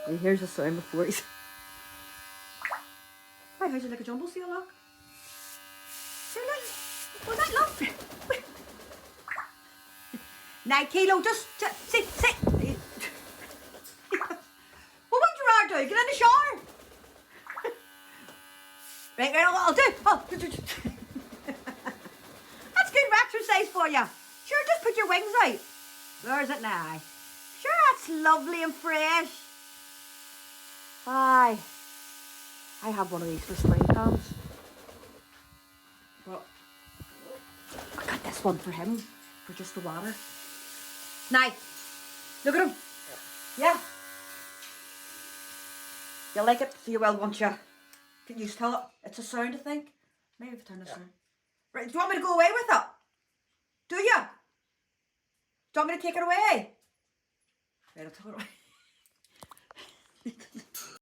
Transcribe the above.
Here's the sound before he's... Right, how's it like a jumble seal, look? See, look. Was that look? Now, Kilo, just sit. Well, what you are doing? Get in the shower. Right, I'll do. Oh. That's good exercise for you. Sure, just put your wings out. Where is it now? Sure, that's lovely and fresh. Aye. I have one of these for springtime. But I got this one for him, for just the water. Now, look at him. Yeah. You like it? So you will, won't you? Can you tell it? It's a sound, I think. Maybe if I turn this on. Right, do you want me to go away with it? Do you? Do you want me to take it away? Right, I'll take it away.